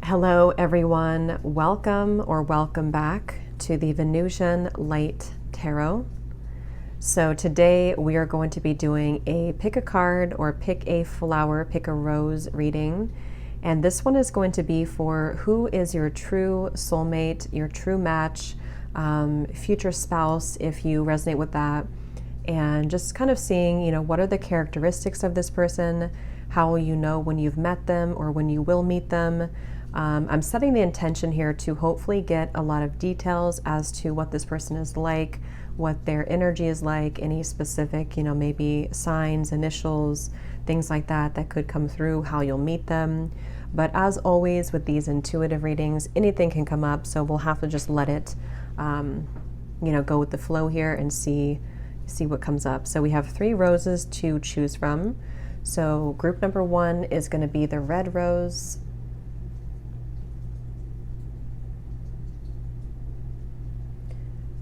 Hello everyone, welcome back to the Venusian Light Tarot. So today we are going to be doing a pick a card or pick a flower, pick a rose reading. And this one is going to be for who is your true soulmate, your true match, future spouse, if you resonate with that. And just kind of seeing, what are the characteristics of this person? How will you know when you've met them or when you will meet them? I'm setting the intention here to hopefully get a lot of details as to what this person is like, what their energy is like, any specific, maybe signs, initials, things like that that could come through, how you'll meet them. But as always with these intuitive readings, anything can come up, so we'll have to just let it, go with the flow here and see what comes up. So we have 3 roses to choose from. So group number 1 is going to be the red rose.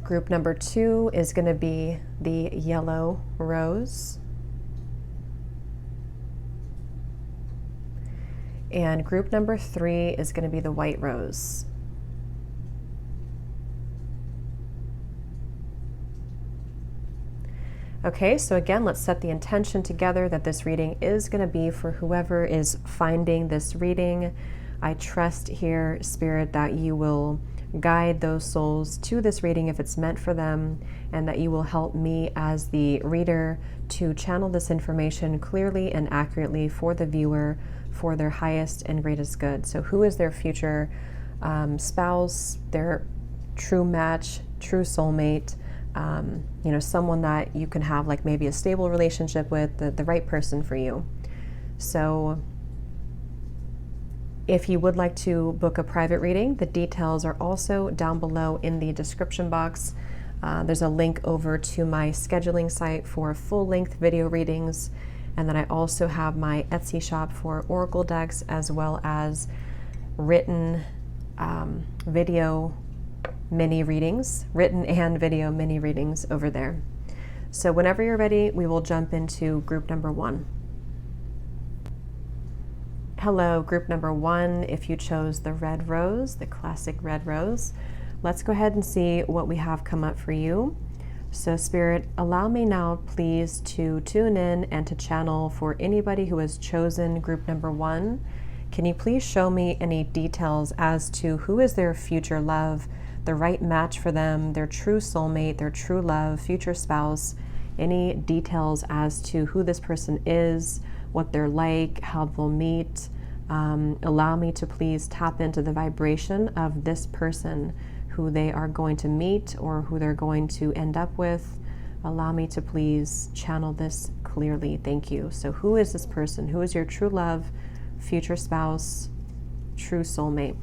Group number 2 is going to be the yellow rose. And group number 3 is going to be the white rose. Okay, so again, let's set the intention together that this reading is going to be for whoever is finding this reading. I trust here, Spirit, that you will guide those souls to this reading if it's meant for them, and that you will help me as the reader to channel this information clearly and accurately for the viewer for their highest and greatest good. So who is their future spouse, their true match, true soulmate, someone that you can have like maybe a stable relationship with, the right person for you. So if you would like to book a private reading, the details are also down below in the description box. There's a link over to my scheduling site for full-length video readings, and then I also have my Etsy shop for oracle decks as well as written video mini readings, written and video mini readings over there. So whenever you're ready, we will jump into group number 1. Hello, group number 1. If you chose the red rose, the classic red rose, let's go ahead and see what we have come up for you. So Spirit, allow me now, please, to tune in and to channel for anybody who has chosen group number 1. Can you please show me any details as to who is their future love, the right match for them, their true soulmate, their true love, future spouse, any details as to who this person is, what they're like, how they'll meet. Allow me to please tap into the vibration of this person, who they are going to meet or who they're going to end up with. Allow me to please channel this clearly. Thank you. So who is this person? Who is your true love, future spouse, true soulmate?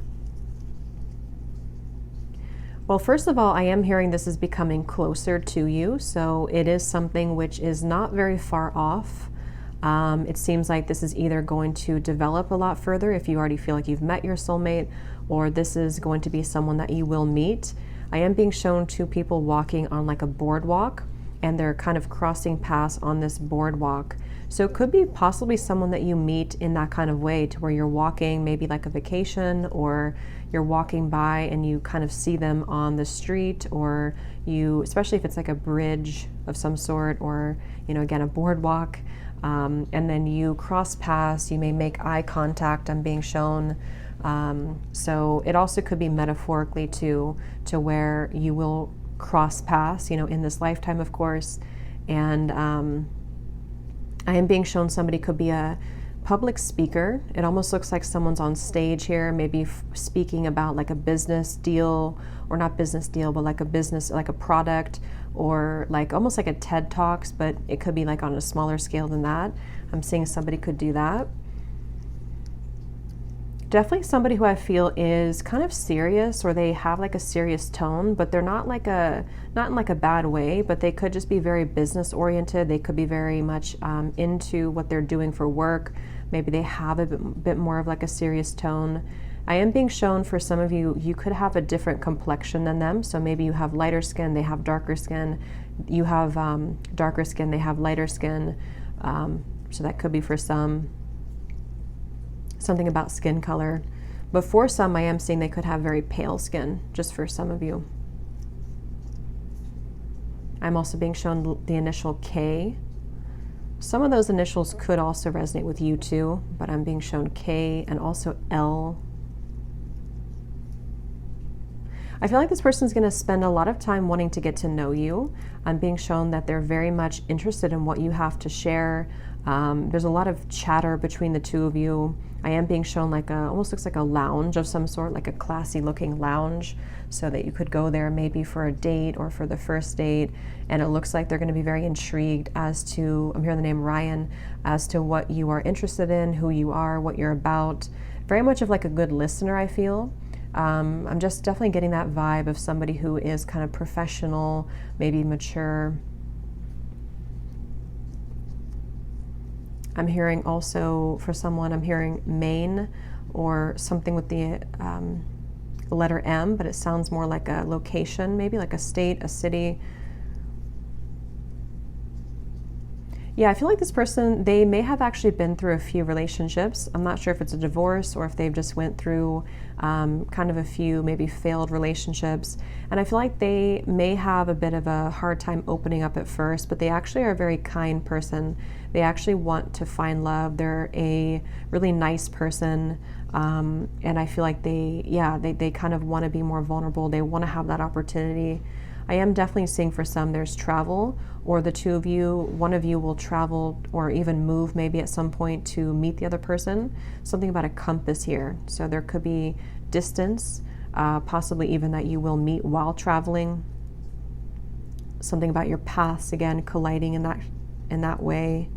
Well, first of all, I am hearing this is becoming closer to you, so it is something which is not very far off. It seems like this is either going to develop a lot further if you already feel like you've met your soulmate, or this is going to be someone that you will meet. I am being shown 2 people walking on like a boardwalk, and they're kind of crossing paths on this boardwalk. So it could be possibly someone that you meet in that kind of way, to where you're walking maybe like a vacation, or you're walking by and you kind of see them on the street, or you, especially if it's like a bridge of some sort, or, again, a boardwalk. And then you cross paths, you may make eye contact, I'm being shown. So it also could be metaphorically too, to where you will cross paths, in this lifetime, of course. And I am being shown somebody could be a public speaker. It almost looks like someone's on stage here, maybe speaking about like a business deal, or not business deal, but like a business, like a product, or like almost like a TED Talks, but it could be like on a smaller scale than that. I'm seeing somebody could do that. Definitely somebody who I feel is kind of serious, or they have like a serious tone, but they're not in like a bad way, but they could just be very business oriented. They could be very much into what they're doing for work. Maybe they have a bit more of like a serious tone. I am being shown for some of you, you could have a different complexion than them. So maybe you have lighter skin, they have darker skin. You have darker skin, they have lighter skin. So that could be for some. Something about skin color. But for some, I am seeing they could have very pale skin, just for some of you. I'm also being shown the initial K. Some of those initials could also resonate with you too, but I'm being shown K and also L. I feel like this person's going to spend a lot of time wanting to get to know you. I'm being shown that they're very much interested in what you have to share. There's a lot of chatter between the two of you. I am being shown like almost looks like a lounge of some sort, like a classy looking lounge, so that you could go there maybe for a date or for the first date. And it looks like they're going to be very intrigued as to, I'm hearing the name Ryan, as to what you are interested in, who you are, what you're about. Very much of like a good listener, I feel. I'm just definitely getting that vibe of somebody who is kind of professional, maybe mature. I'm hearing also for someone, I'm hearing Maine or something with the letter M, but it sounds more like a location, maybe like a state, a city. Yeah, I feel like this person, they may have actually been through a few relationships. I'm not sure if it's a divorce or if they've just went through kind of a few maybe failed relationships. And I feel like they may have a bit of a hard time opening up at first, but they actually are a very kind person. They actually want to find love. They're a really nice person. And I feel like they kind of want to be more vulnerable. They want to have that opportunity. I am definitely seeing for some there's travel, or the two of you, one of you will travel or even move maybe at some point to meet the other person. Something about a compass here. So there could be distance, possibly even that you will meet while traveling. Something about your paths, again, colliding in that way.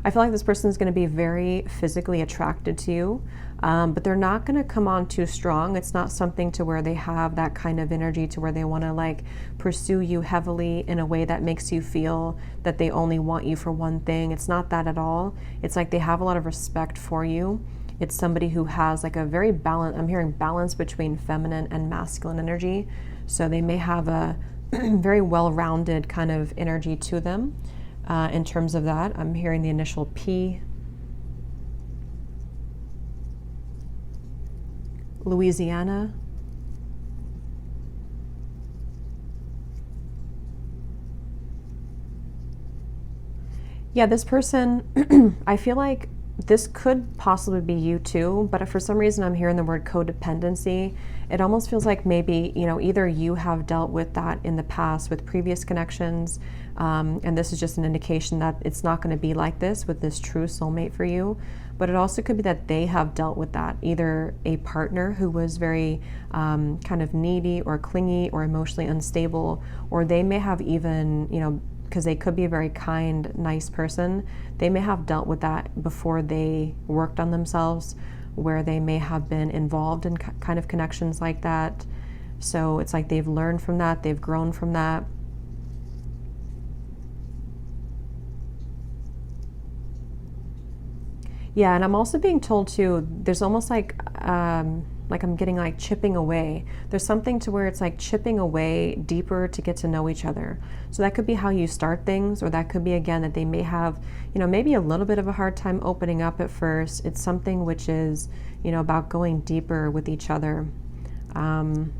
I feel like this person is going to be very physically attracted to you, but they're not going to come on too strong. It's not something to where they have that kind of energy to where they want to like pursue you heavily in a way that makes you feel that they only want you for one thing. It's not that at all. It's like they have a lot of respect for you. It's somebody who has like a very balance, I'm hearing balance between feminine and masculine energy. So they may have a very well-rounded kind of energy to them. In terms of that, I'm hearing the initial P. Louisiana. Yeah, this person, I feel like this could possibly be you too, but for some reason I'm hearing the word codependency. It almost feels like maybe, either you have dealt with that in the past with previous connections, and this is just an indication that it's not going to be like this with this true soulmate for you. But it also could be that they have dealt with that, either a partner who was very kind of needy or clingy or emotionally unstable, or they may have even, because they could be a very kind, nice person, they may have dealt with that before they worked on themselves, where they may have been involved in kind of connections like that. So it's like they've learned from that, they've grown from that. Yeah, and I'm also being told too, there's almost like I'm getting like chipping away. There's something to where it's like chipping away deeper to get to know each other. So that could be how you start things, or that could be again that they may have, maybe a little bit of a hard time opening up at first. It's something which is, about going deeper with each other. Pile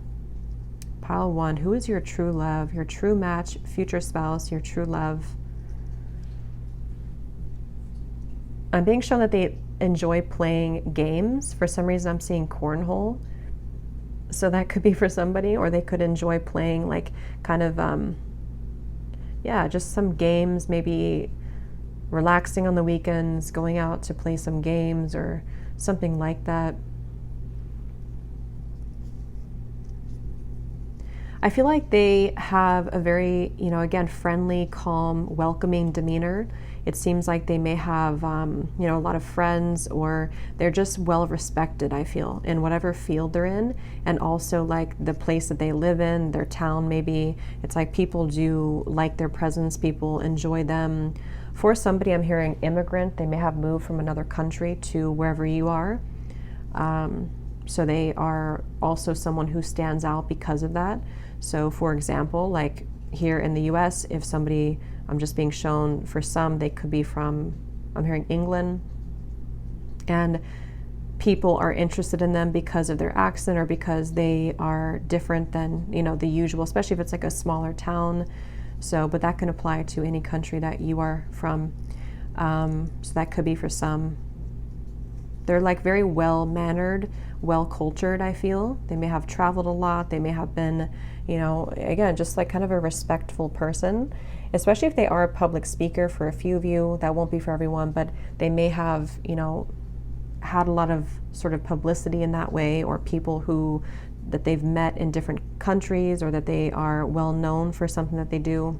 1, who is your true love, your true match, future spouse, your true love? I'm being shown that they enjoy playing games. For some reason, I'm seeing cornhole. So that could be for somebody, or they could enjoy playing like kind of, just some games, maybe relaxing on the weekends, going out to play some games or something like that. I feel like they have a very, again, friendly, calm, welcoming demeanor. It seems like they may have, a lot of friends, or they're just well respected, I feel, in whatever field they're in. And also like the place that they live in, their town maybe. It's like people do like their presence, people enjoy them. For somebody, I'm hearing immigrant. They may have moved from another country to wherever you are. So they are also someone who stands out because of that. So for example, like here in the US, if somebody, I'm just being shown for some, they could be from, I'm hearing England, And people are interested in them because of their accent or because they are different than, the usual, especially if it's like a smaller town. So, but that can apply to any country that you are from. So that could be for some. They're like very well-mannered, well-cultured, I feel. They may have traveled a lot. They may have been, again, just like kind of a respectful person, especially if they are a public speaker. For a few of you, that won't be for everyone, but they may have, had a lot of sort of publicity in that way, or people that they've met in different countries, or that they are well known for something that they do.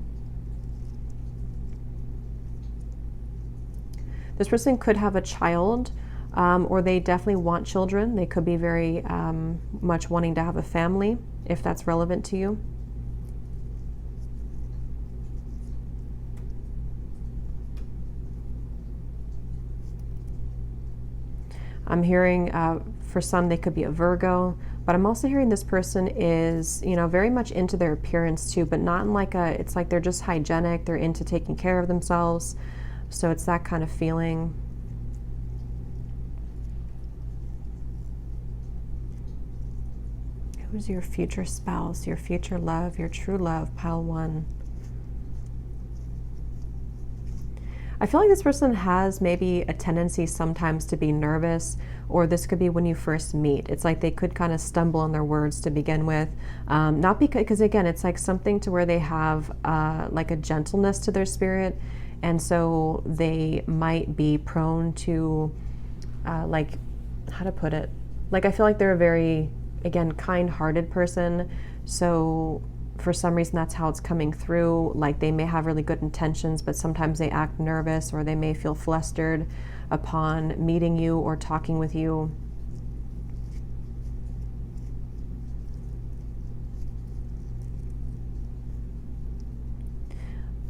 This person could have a child, or they definitely want children. They could be very much wanting to have a family, if that's relevant to you. I'm hearing for some they could be a Virgo, but I'm also hearing this person is, very much into their appearance too, but not in like it's like they're just hygienic, they're into taking care of themselves. So it's that kind of feeling. Who's your future spouse, your future love, your true love, pile 1? I feel like this person has maybe a tendency sometimes to be nervous, or this could be when you first meet. It's like they could kind of stumble on their words to begin with. Not because, again, it's like something to where they have like a gentleness to their spirit. And so they might be prone to, like, how to put it? Like, I feel like they're a very, again, kind-hearted person. So for some reason that's how it's coming through. Like they may have really good intentions, but sometimes they act nervous, or they may feel flustered upon meeting you or talking with you.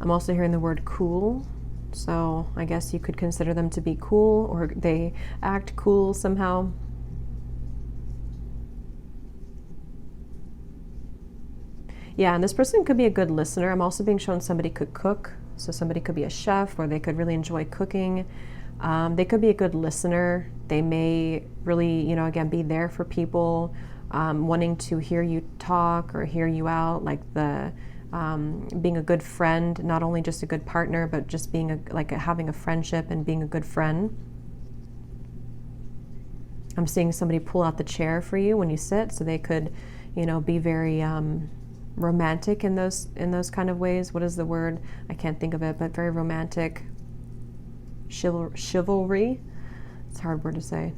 I'm also hearing the word cool. So I guess you could consider them to be cool, or they act cool somehow. Yeah, and this person could be a good listener. I'm also being shown somebody could cook. So somebody could be a chef, or they could really enjoy cooking. They could be a good listener. They may really, again, be there for people, wanting to hear you talk or hear you out, like being a good friend, not only just a good partner, but just being having a friendship and being a good friend. I'm seeing somebody pull out the chair for you when you sit, so they could, be very romantic in those kind of ways. What is the word? I can't think of it, but very romantic. Chivalry. It's a hard word to say.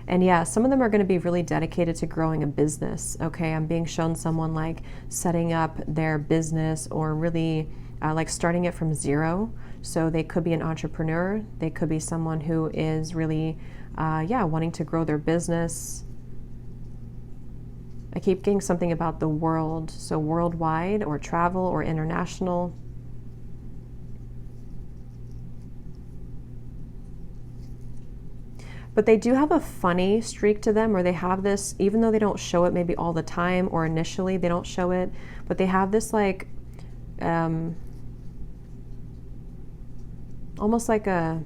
And yeah, some of them are going to be really dedicated to growing a business. Okay, I'm being shown someone like setting up their business, or really like starting it from zero. So they could be an entrepreneur. They could be someone who is really wanting to grow their business. I keep getting something about the world, so worldwide, or travel, or international. But they do have a funny streak to them, or they have this, even though they don't show it maybe all the time, or initially they don't show it, but they have this like almost like a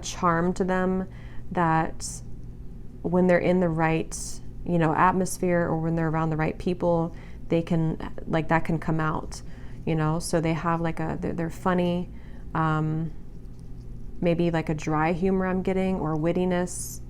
charm to them, that when they're in the right, atmosphere, or when they're around the right people, they can, like, that can come out, so they have like they're funny, maybe like a dry humor I'm getting, or wittiness.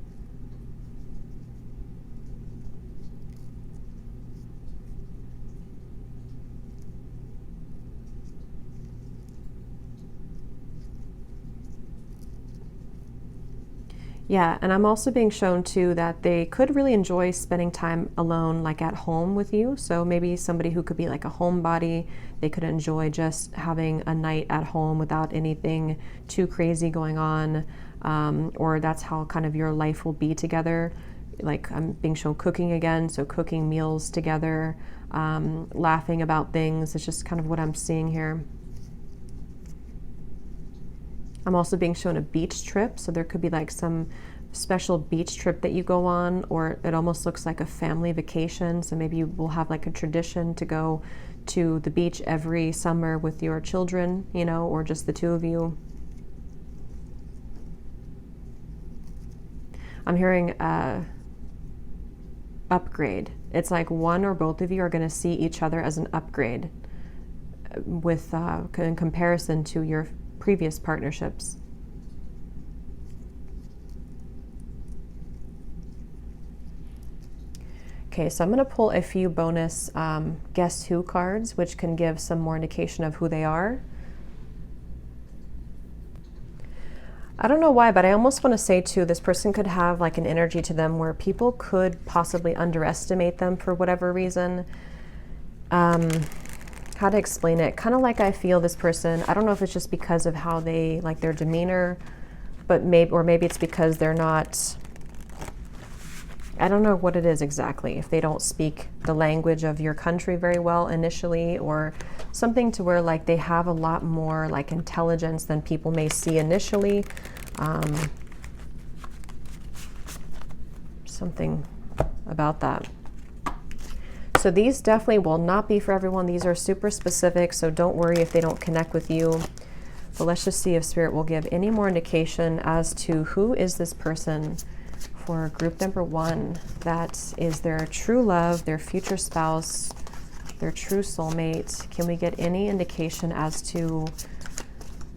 Yeah, and I'm also being shown too that they could really enjoy spending time alone, like at home with you. So maybe somebody who could be like a homebody, they could enjoy just having a night at home without anything too crazy going on, or that's how kind of your life will be together. Like I'm being shown cooking again, so cooking meals together, laughing about things. It's just kind of what I'm seeing here. I'm also being shown a beach trip, so there could be like some special beach trip that you go on, or it almost looks like a family vacation. So maybe you will have like a tradition to go to the beach every summer with your children, you know, or just the two of you. I'm hearing upgrade. It's like one or both of you are going to see each other as an upgrade with in comparison to your previous partnerships. Okay, so I'm going to pull a few bonus Guess Who cards, which can give some more indication of who they are. I don't know why, but I almost want to say too, this person could have like an energy to them where people could possibly underestimate them for whatever reason. How to explain it? Kind of like I feel this person, I don't know if it's just because of how they, like their demeanor, but maybe it's because they're not, I don't know what it is exactly. If they don't speak the language of your country very well initially, or something to where like they have a lot more like intelligence than people may see initially. Something about that. So these definitely will not be for everyone. These are super specific, so don't worry if they don't connect with you. But let's just see if Spirit will give any more indication as to who is this person for group number 1 that is their true love, their future spouse, their true soulmate. Can we get any indication as to,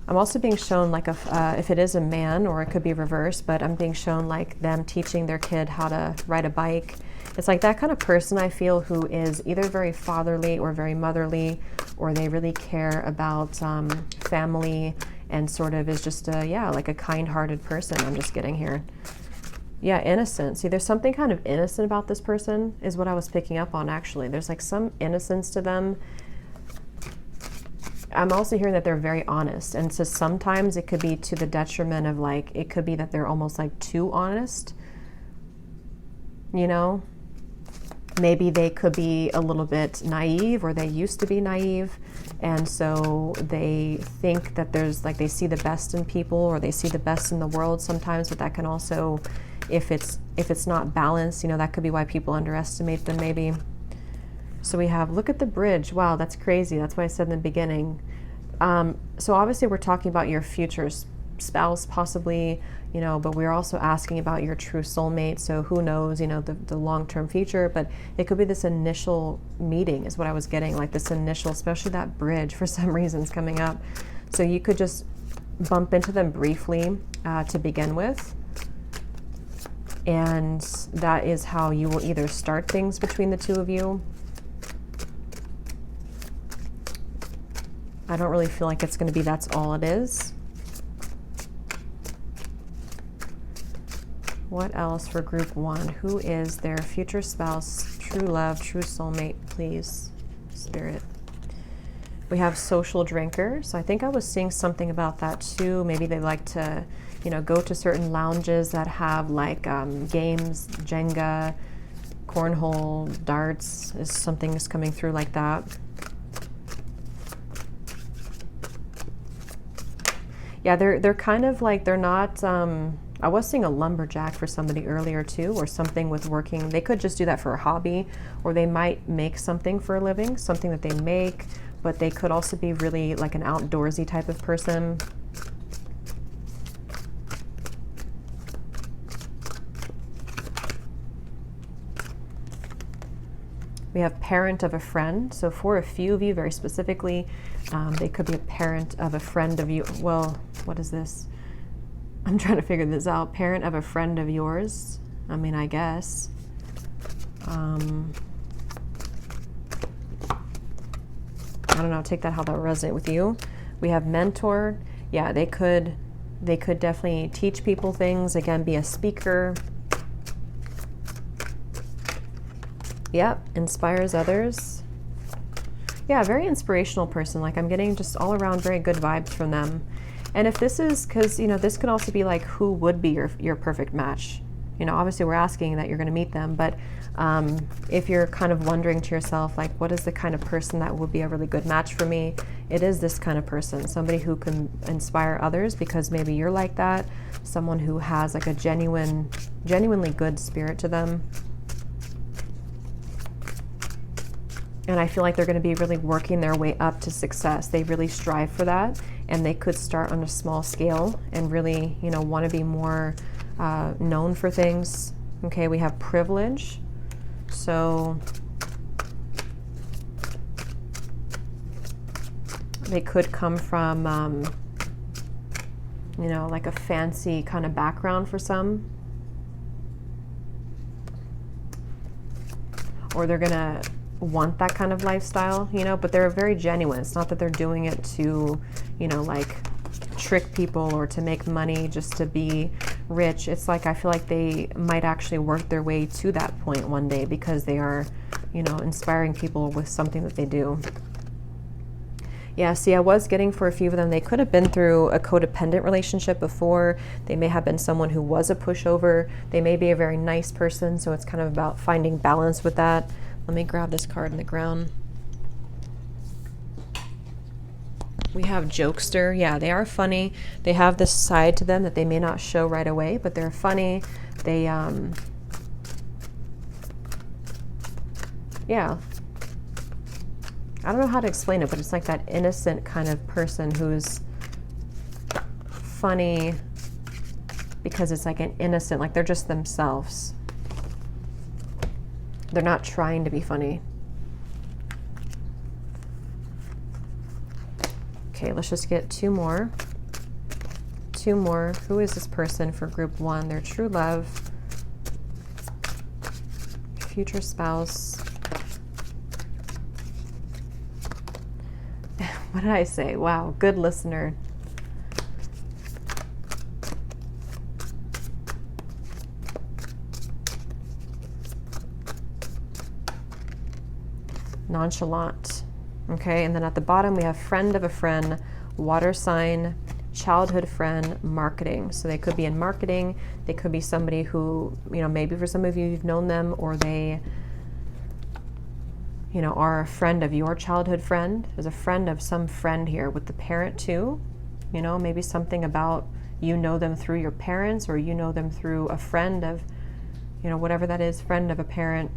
I'm also being shown like if it is a man, or it could be reversed, but I'm being shown like them teaching their kid how to ride a bike. It's like that kind of person I feel who is either very fatherly or very motherly, or they really care about family and sort of is just like a kind-hearted person. I'm just getting here. Yeah, innocent. See, there's something kind of innocent about this person is what I was picking up on, actually. There's like some innocence to them. I'm also hearing that they're very honest. And so sometimes it could be to the detriment of like, it could be that they're almost like too honest. You know? Maybe they could be a little bit naive, or they used to be naive. And so they think that there's like, they see the best in people, or they see the best in the world sometimes, but that can also, if it's not balanced, you know, that could be why people underestimate them maybe. So we have, look at the bridge. Wow, that's crazy. That's what I said in the beginning. So obviously we're talking about your future spouse possibly, you know, but we're also asking about your true soulmate. So who knows, you know, the long-term future, but it could be this initial meeting is what I was getting, like this initial, especially that bridge for some reason is coming up. So you could just bump into them briefly to begin with. And that is how you will either start things between the two of you. I don't really feel like it's going to be that's all it is. What else for group 1? Who is their future spouse, true love, true soulmate, please, Spirit? We have social drinker. So I think I was seeing something about that too. Maybe they like to, you know, go to certain lounges that have like games, Jenga, cornhole, darts, is something is coming through like that. Yeah, they're kind of like, they're not, I was seeing a lumberjack for somebody earlier too, or something with working. They could just do that for a hobby, or they might make something for a living, something that they make, but they could also be really like an outdoorsy type of person. We have parent of a friend. So for a few of you, very specifically, they could be a parent of a friend of you. Well, what is this? I'm trying to figure this out. Parent of a friend of yours. I mean, I guess. I don't know. Take that how that will resonate with you. We have mentor. Yeah, they could definitely teach people things. Again, be a speaker. Yep, inspires others. Yeah, very inspirational person. Like I'm getting just all around very good vibes from them. And if this is, because, you know, this could also be like who would be your perfect match. You know, obviously we're asking that you're going to meet them, but if you're kind of wondering to yourself, like, what is the kind of person that would be a really good match for me? It is this kind of person, somebody who can inspire others because maybe you're like that, someone who has like a genuinely good spirit to them. And I feel like they're going to be really working their way up to success. They really strive for that, and they could start on a small scale and really, you know, want to be more known for things. Okay, we have privilege. So they could come from, you know, like a fancy kind of background for some. Or they're going to want that kind of lifestyle, you know, but they're very genuine. It's not that they're doing it to, you know, like trick people or to make money just to be rich. It's like, I feel like they might actually work their way to that point one day because they are, you know, inspiring people with something that they do. Yeah, see, I was getting for a few of them, they could have been through a codependent relationship before. They may have been someone who was a pushover. They may be a very nice person, so it's kind of about finding balance with that. Let me grab this card in the ground. We have jokester. Yeah, they are funny. They have this side to them that they may not show right away, but they're funny. They, yeah. I don't know how to explain it, but it's like that innocent kind of person who's funny because it's like an innocent, like they're just themselves. They're not trying to be funny. Okay, let's just get two more. Two more. Who is this person for group one? Their true love, future spouse. What did I say? Wow, good listener. Nonchalant. Okay, and then at the bottom we have friend of a friend, water sign, childhood friend, marketing. So they could be in marketing. They could be somebody who, you know, maybe for some of you you've known them, or they, you know, are a friend of your childhood friend. There's a friend of some friend here with the parent too. You know, maybe something about you know them through your parents, or you know them through a friend of, you know, whatever that is, friend of a parent.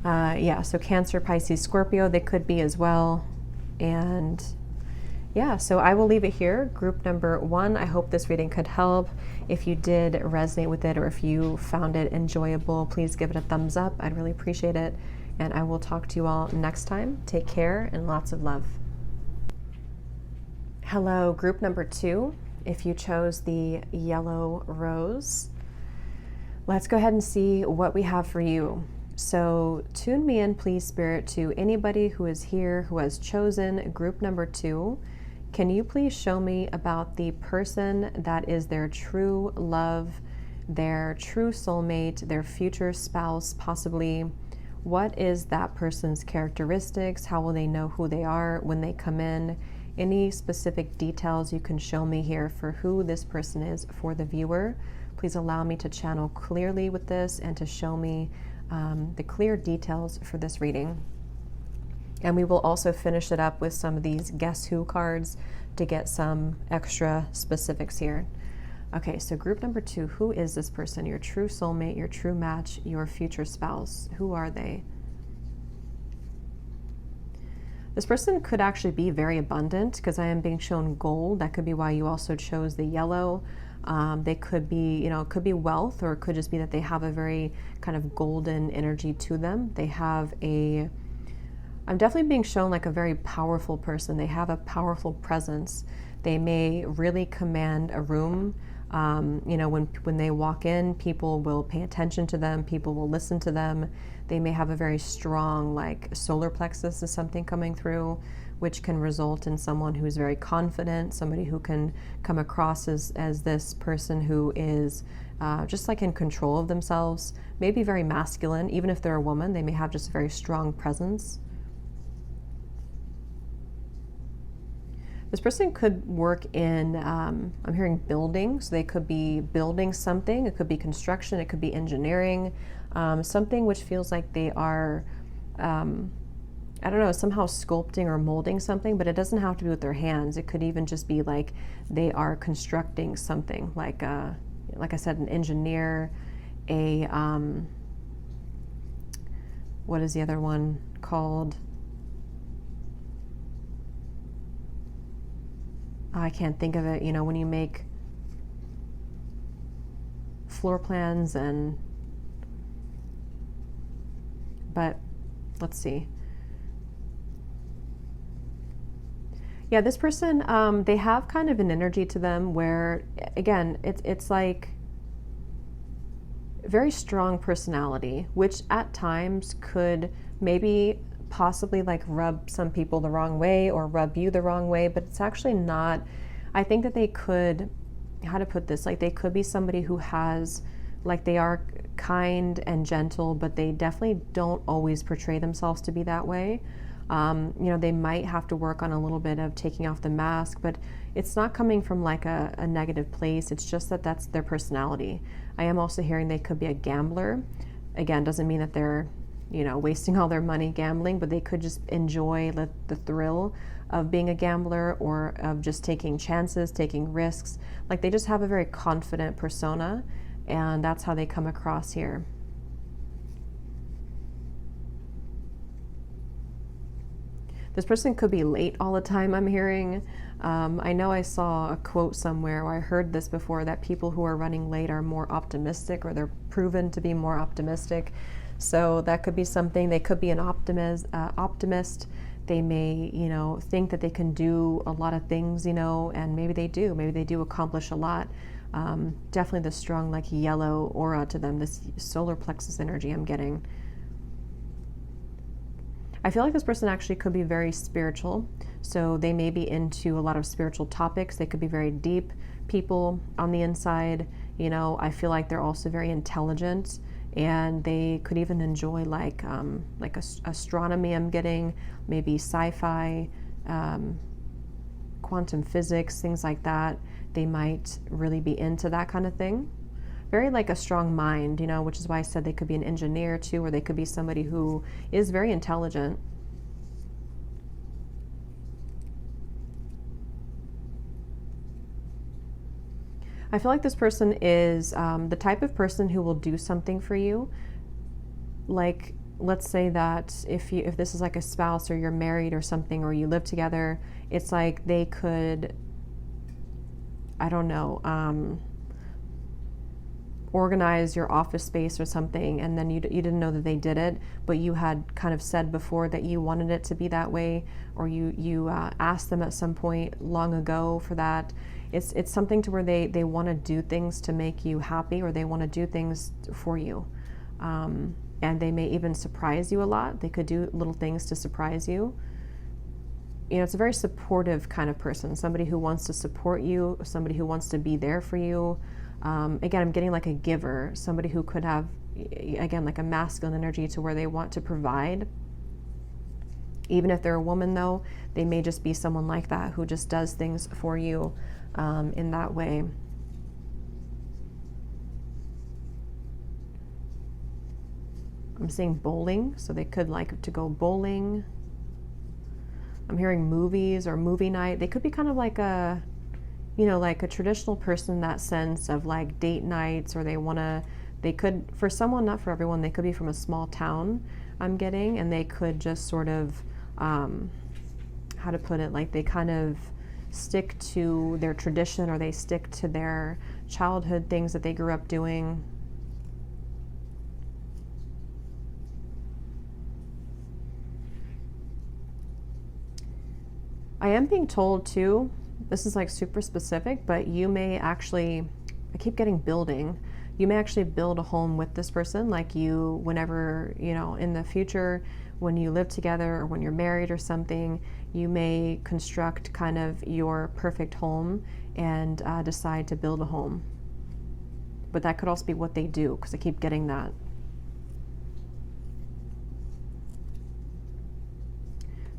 Yeah, so Cancer, Pisces, Scorpio, they could be as well. And yeah, so I will leave it here. Group number one, I hope this reading could help. If you did resonate with it, or if you found it enjoyable, please give it a thumbs up. I'd really appreciate it. And I will talk to you all next time. Take care and lots of love. Hello, group number two. If you chose the yellow rose, let's go ahead and see what we have for you. So tune me in, please, Spirit, to anybody who is here who has chosen group number two. Can you please show me about the person that is their true love, their true soulmate, their future spouse, possibly? What is that person's characteristics? How will they know who they are when they come in? Any specific details you can show me here for who this person is for the viewer. Please allow me to channel clearly with this and to show me the clear details for this reading. And we will also finish it up with some of these Guess Who cards to get some extra specifics here. Okay, so group number two, who is this person? Your true soulmate, your true match, your future spouse. Who are they? This person could actually be very abundant because I am being shown gold. That could be why you also chose the yellow. They could be, you know, it could be wealth, or it could just be that they have a very kind of golden energy to them. They have a, I'm definitely being shown like a very powerful person. They have a powerful presence. They may really command a room. You know, when they walk in, people will pay attention to them. People will listen to them. They may have a very strong, like, solar plexus is something coming through, which can result in someone who's very confident, somebody who can come across as this person who is just like in control of themselves, maybe very masculine. Even if they're a woman, they may have just a very strong presence. This person could work in, I'm hearing building, so they could be building something. It could be construction, it could be engineering, something which feels like they are, I don't know, somehow sculpting or molding something, but it doesn't have to be with their hands. It could even just be like they are constructing something, like I said, an engineer, a what is the other one called? I can't think of it. You know, when you make floor plans but let's see. Yeah, this person, they have kind of an energy to them where, again, it's like very strong personality, which at times could maybe possibly like rub some people the wrong way or rub you the wrong way, but it's actually not. I think that they could, how to put this, like they could be somebody who has, like they are kind and gentle, but they definitely don't always portray themselves to be that way. You know, they might have to work on a little bit of taking off the mask, but it's not coming from like a negative place. It's just that that's their personality. I am also hearing they could be a gambler. Again, doesn't mean that they're, you know, wasting all their money gambling, but they could just enjoy the thrill of being a gambler or of just taking chances, taking risks. Like they just have a very confident persona, and that's how they come across here. This person could be late all the time, I'm hearing. I know I saw a quote somewhere, or I heard this before, that people who are running late are more optimistic, or they're proven to be more optimistic. So that could be something. They could be an optimist. They may, you know, think that they can do a lot of things, you know, and maybe they do. Maybe they do accomplish a lot. Definitely the strong, like yellow aura to them, this solar plexus energy I'm getting. I feel like this person actually could be very spiritual. So they may be into a lot of spiritual topics. They could be very deep people on the inside. You know, I feel like they're also very intelligent, and they could even enjoy like astronomy I'm getting, maybe sci-fi, quantum physics, things like that. They might really be into that kind of thing. Very like a strong mind, you know, which is why I said they could be an engineer too, or they could be somebody who is very intelligent. I feel like this person is the type of person who will do something for you. Like, let's say that if this is like a spouse, or you're married or something, or you live together, it's like they could, I don't know, organize your office space or something, and then you didn't know that they did it, but you had kind of said before that you wanted it to be that way, or you asked them at some point long ago for that. It's something to where they want to do things to make you happy, or they want to do things for you, and they may even surprise you a lot. They could do little things to surprise you. You know, it's a very supportive kind of person, somebody who wants to support you, somebody who wants to be there for you. Again, I'm getting like a giver, somebody who could have, again, like a masculine energy to where they want to provide. Even if they're a woman, though, they may just be someone like that who just does things for you in that way. I'm seeing bowling, so they could like to go bowling. I'm hearing movies or movie night. They could be kind of like a, you know, like a traditional person in that sense of like date nights, or they could, for someone, not for everyone, they could be from a small town, I'm getting, and they could just sort of, how to put it, like they kind of stick to their tradition, or they stick to their childhood things that they grew up doing. I am being told too, this is like super specific, but you may actually, I keep getting building, you may actually build a home with this person, like you, whenever, you know, in the future, when you live together or when you're married or something, you may construct kind of your perfect home and decide to build a home. But that could also be what they do, because I keep getting that.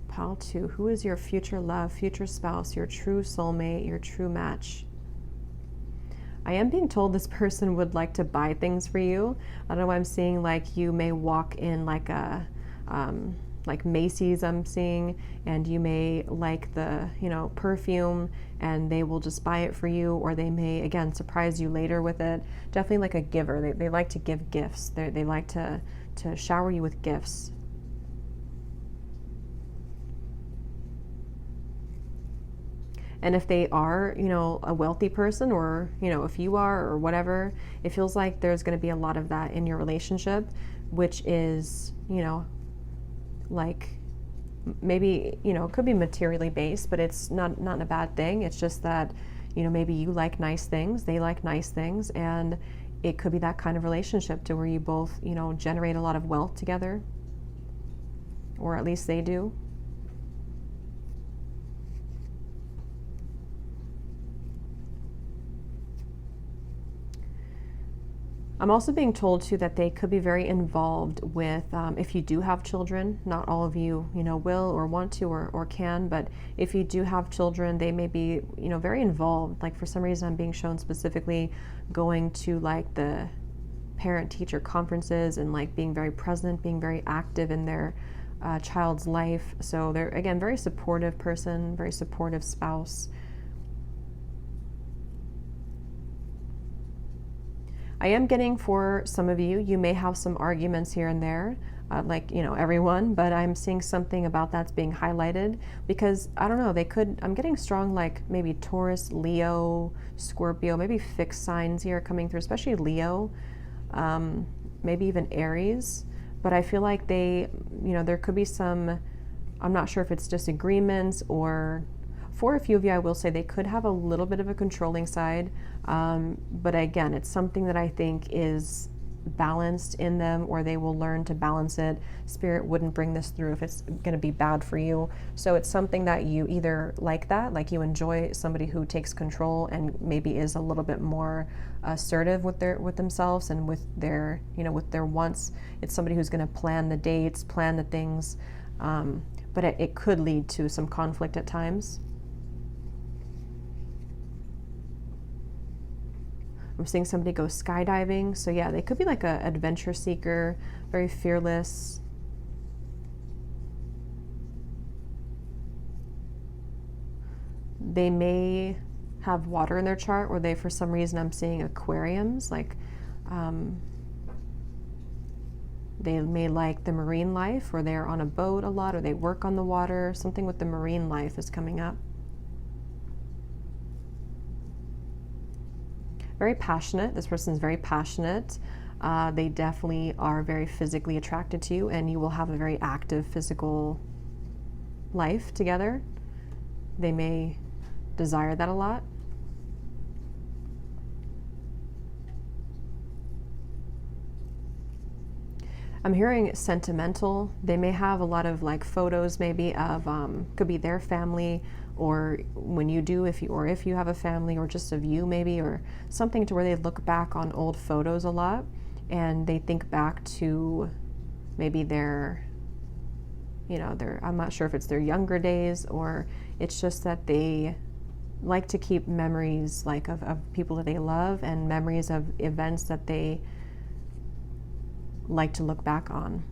Pile 2, who is your future love, future spouse, your true soulmate, your true match? I am being told this person would like to buy things for you. I don't know why I'm seeing like you may walk in like a, like Macy's I'm seeing, and you may like the, you know, perfume, and they will just buy it for you, or they may, again, surprise you later with it. Definitely like a giver. They like to give gifts. They like to shower you with gifts. And if they are, a wealthy person, or, if you are, or whatever, it feels like there's going to be a lot of that in your relationship, which is, like maybe, it could be materially based, but it's not a bad thing. It's just that, maybe you like nice things, they like nice things, and it could be that kind of relationship to where you both, generate a lot of wealth together, or at least they do. I'm also being told too that they could be very involved with, if you do have children, not all of you, will or want to or can, but if you do have children, they may be, very involved. Like for some reason I'm being shown specifically going to like the parent-teacher conferences and like being very present, being very active in their child's life. So they're, again, very supportive person, very supportive spouse. I am getting, for some of you, you may have some arguments here and there, like, everyone, but I'm seeing something about that's being highlighted because, I don't know, I'm getting strong, like maybe Taurus, Leo, Scorpio, maybe fixed signs here coming through, especially Leo, maybe even Aries, but I feel like there could be some, I'm not sure if it's disagreements, or for a few of you, I will say they could have a little bit of a controlling side, but again, it's something that I think is balanced in them, or they will learn to balance it. Spirit wouldn't bring this through if it's going to be bad for you. So it's something that you either like that, like you enjoy somebody who takes control and maybe is a little bit more assertive with themselves and with their, with their wants. It's somebody who's going to plan the dates, plan the things, but it could lead to some conflict at times. I'm seeing somebody go skydiving. So yeah, they could be like an adventure seeker, very fearless. They may have water in their chart, or for some reason I'm seeing aquariums, like they may like the marine life, or they're on a boat a lot, or they work on the water. Something with the marine life is coming up. Very passionate. This person's very passionate. They definitely are very physically attracted to you, and you will have a very active physical life together. They may desire that a lot. I'm hearing sentimental. They may have a lot of like photos maybe of, could be their family, or when you do, if you have a family, or just of you maybe, or something to where they look back on old photos a lot and they think back to maybe their, I'm not sure if it's their younger days, or it's just that they like to keep memories like of people that they love, and memories of events that they like to look back on.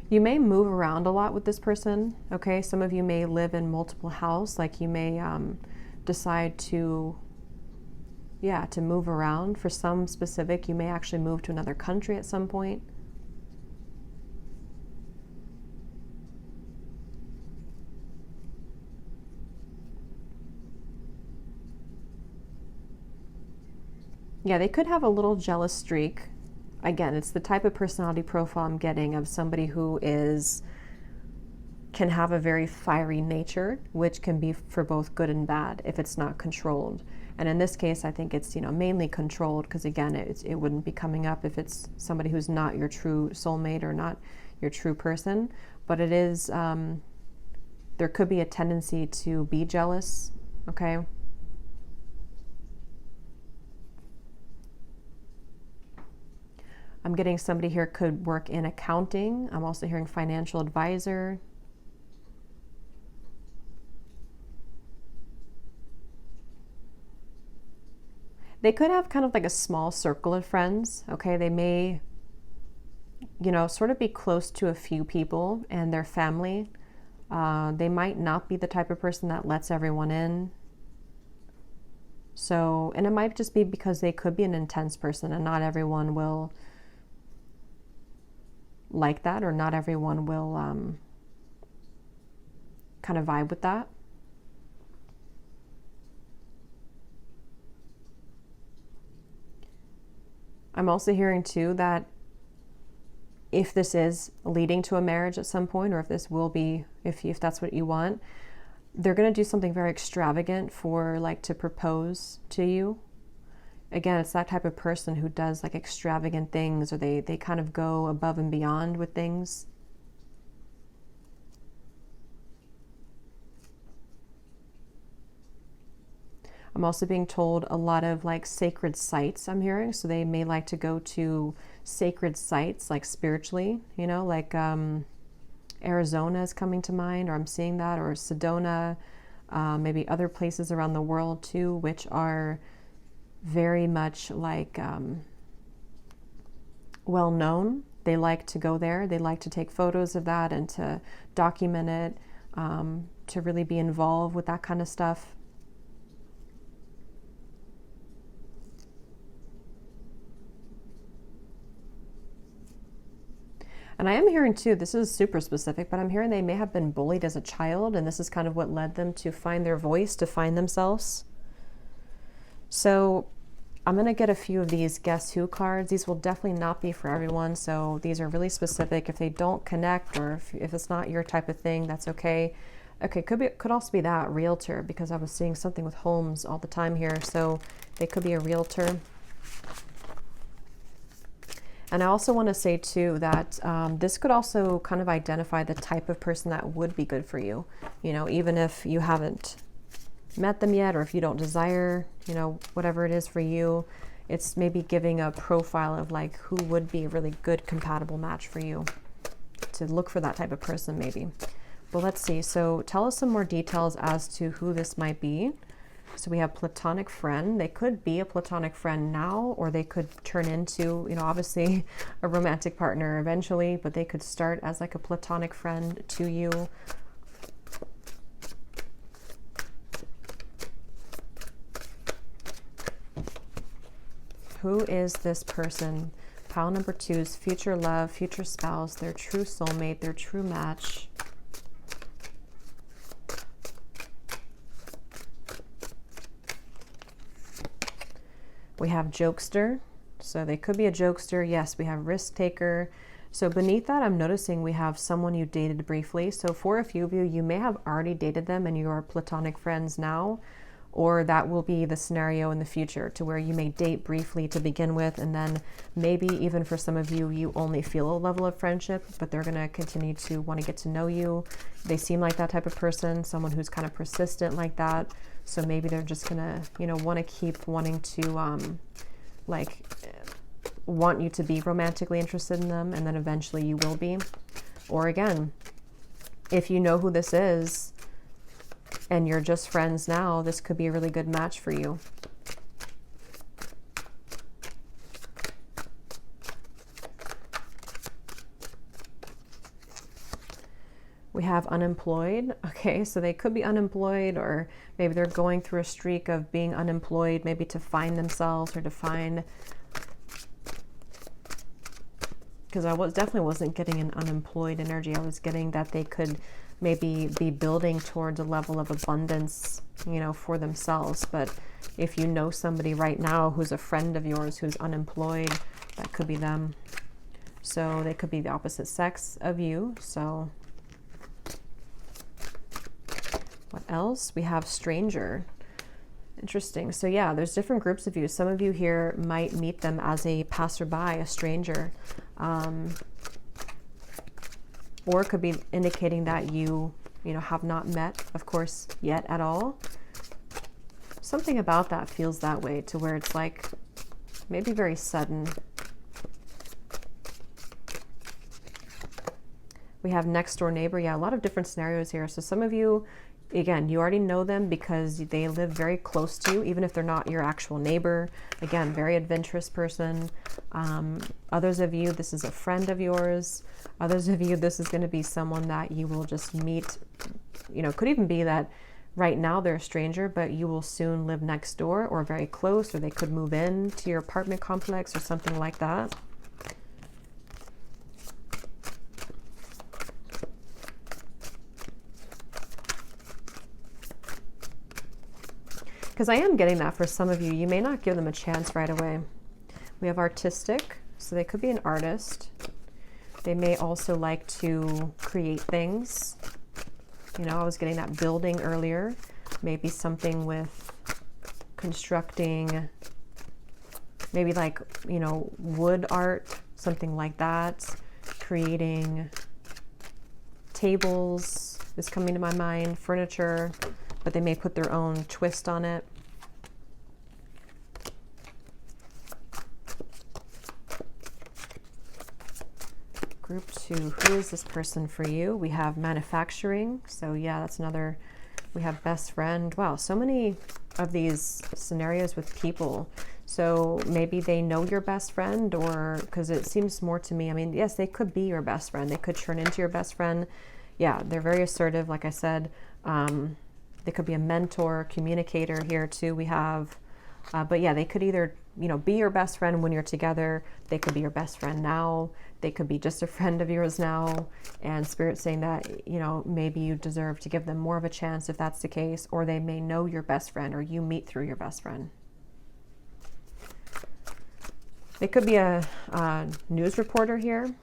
You may move around a lot with this person, okay? Some of you may live in multiple houses, like you may decide to move around. For some specific, you may actually move to another country at some point. Yeah, they could have a little jealous streak. Again, it's the type of personality profile I'm getting of somebody who can have a very fiery nature, which can be for both good and bad if it's not controlled. And in this case, I think it's mainly controlled, because again, it wouldn't be coming up if it's somebody who's not your true soulmate or not your true person. But it is, there could be a tendency to be jealous, okay? I'm getting somebody here could work in accounting. I'm also hearing financial advisor. They could have kind of like a small circle of friends, okay? They may, sort of be close to a few people and their family. They might not be the type of person that lets everyone in. So, and it might just be because they could be an intense person, and not everyone will like that, or not everyone will kind of vibe with that. I'm also hearing too that if this is leading to a marriage at some point, or if this will be, if that's what you want, they're going to do something very extravagant for like to propose to you. Again, it's that type of person who does like extravagant things, or they kind of go above and beyond with things. I'm also being told a lot of like sacred sites I'm hearing. So they may like to go to sacred sites, like spiritually, you know, like Arizona is coming to mind, or I'm seeing that, or Sedona, maybe other places around the world too, which are very much like well known. They like to go there. They like to take photos of that and to document it, to really be involved with that kind of stuff. And I am hearing too, this is super specific, but I'm hearing they may have been bullied as a child, and this is kind of what led them to find their voice, to find themselves. So I'm going to get a few of these Guess Who cards. These will definitely not be for everyone, so these are really specific. If they don't connect, or if it's not your type of thing, that's okay. Okay, could also be that realtor, because I was seeing something with homes all the time here, so they could be a realtor. And I also want to say too that this could also kind of identify the type of person that would be good for you. You know, even if you haven't met them yet, or if you don't desire, you know, whatever it is for you, it's maybe giving a profile of like who would be a really good compatible match for you, to look for that type of person maybe. But let's see. So tell us some more details as to who this might be. So we have platonic friend. They could be a platonic friend now, or they could turn into, you know, obviously a romantic partner eventually, but they could start as like a platonic friend to you. Who is this person? Pile number 2 is future love, future spouse, their true soulmate, their true match. We have jokester, so they could be a jokester. Yes, we have risk taker. So beneath that, I'm noticing we have someone you dated briefly. So for a few of you, you may have already dated them and you are platonic friends now, or that will be the scenario in the future, to where you may date briefly to begin with, and then maybe even for some of you, you only feel a level of friendship, but they're going to continue to want to get to know you. They seem like that type of person, someone who's kind of persistent like that. So maybe they're just gonna, you know, want to keep wanting to, like, want you to be romantically interested in them, and then eventually you will be. Or again, if you know who this is and you're just friends now, this could be a really good match for you. We have unemployed. Okay, so they could be unemployed, or maybe they're going through a streak of being unemployed, maybe to find themselves, or to find, because definitely wasn't getting an unemployed energy. I was getting that they could maybe be building towards a level of abundance, you know, for themselves. But if you know somebody right now who's a friend of yours who's unemployed, that could be them. So they could be the opposite sex of you. So what else? We have stranger. Interesting. So yeah, there's different groups of you. Some of you here might meet them as a passerby, a stranger, or it could be indicating that you know, have not met, of course, yet at all. Something about that feels that way, to where it's like maybe very sudden. We have next door neighbor. Yeah, a lot of different scenarios here. So some of you, again, you already know them because they live very close to you, even if they're not your actual neighbor. Again, very adventurous person. Others of you, this is a friend of yours. Others of you, this is going to be someone that you will just meet. You know, could even be that right now they're a stranger, but you will soon live next door or very close, or they could move in to your apartment complex or something like that. Because I am getting that for some of you. You may not give them a chance right away. We have artistic, so they could be an artist. They may also like to create things. You know, I was getting that building earlier. Maybe something with constructing, maybe like, you know, wood art, something like that. Creating tables is coming to my mind, furniture, but they may put their own twist on it. Group 2, who is this person for you? We have manufacturing. So yeah, that's another. We have best friend. Wow, so many of these scenarios with people. So maybe they know your best friend, or because it seems more to me, I mean, yes, they could be your best friend. They could turn into your best friend. Yeah, they're very assertive, like I said. They could be a mentor, communicator here too. We have, but yeah, they could either, you know, be your best friend when you're together. They could be your best friend now. They could be just a friend of yours now. And Spirit's saying that, you know, maybe you deserve to give them more of a chance if that's the case, or they may know your best friend, or you meet through your best friend. They could be a news reporter here,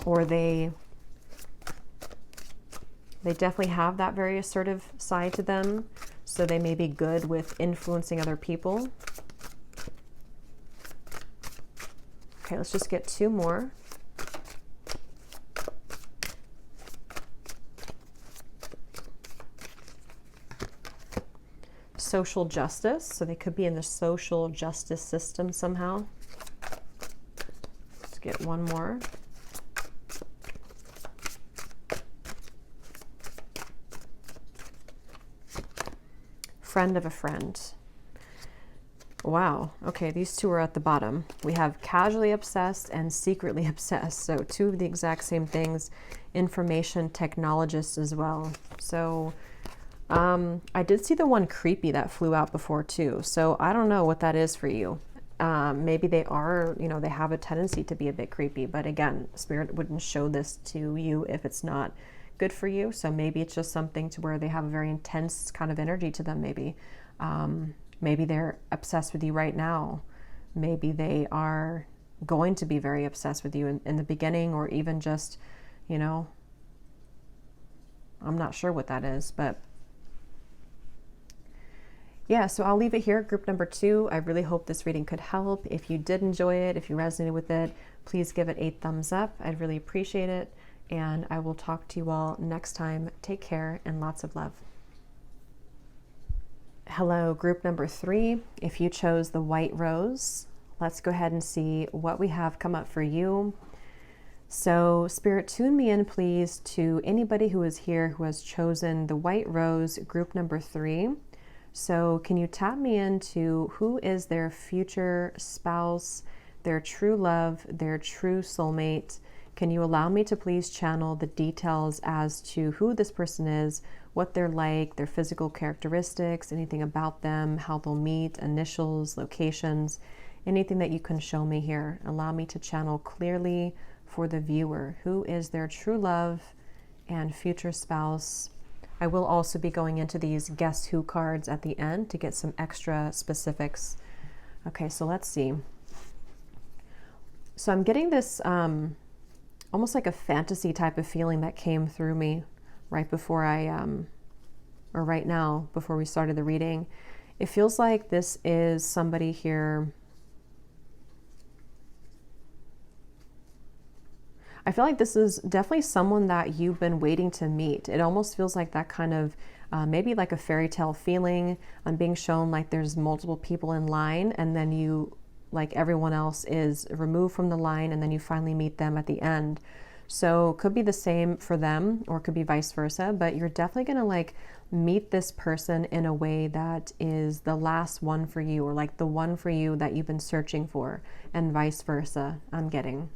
or they definitely have that very assertive side to them. So they may be good with influencing other people. Okay, let's just get 2 more. Social justice, so they could be in the social justice system somehow. Let's get 1 more. Friend of a friend. Wow. Okay, these 2 are at the bottom. We have casually obsessed and secretly obsessed. So 2 of the exact same things. Information technologists as well. So I did see the one creepy that flew out before too. So I don't know what that is for you. Maybe they are, you know, they have a tendency to be a bit creepy. But again, Spirit wouldn't show this to you if it's not good for you. So maybe it's just something to where they have a very intense kind of energy to them. Maybe. Maybe they're obsessed with you right now. Maybe they are going to be very obsessed with you in the beginning, or even just, you know, I'm not sure what that is, but yeah, so I'll leave it here. Group number 2. I really hope this reading could help. If you did enjoy it, if you resonated with it, please give it a thumbs up. I'd really appreciate it. And I will talk to you all next time. Take care and lots of love. Hello, group number 3. If you chose the white rose, let's go ahead and see what we have come up for you. So Spirit, tune me in, please, to anybody who is here who has chosen the white rose, group number 3. So can you tap me into who is their future spouse, their true love, their true soulmate? Can you allow me to please channel the details as to who this person is, what they're like, their physical characteristics, anything about them, how they'll meet, initials, locations, anything that you can show me here. Allow me to channel clearly for the viewer. Who is their true love and future spouse? I will also be going into these Guess Who cards at the end to get some extra specifics. Okay, so let's see. So I'm getting this almost like a fantasy type of feeling that came through me right before or right now, before we started the reading. It feels like this is somebody here. I feel like this is definitely someone that you've been waiting to meet. It almost feels like that kind of, maybe like a fairy tale feeling. I'm being shown like there's multiple people in line, and then you, like everyone else, is removed from the line, and then you finally meet them at the end. So could be the same for them, or could be vice versa, but you're definitely gonna like meet this person in a way that is the last one for you, or like the one for you that you've been searching for, and vice versa, I'm getting.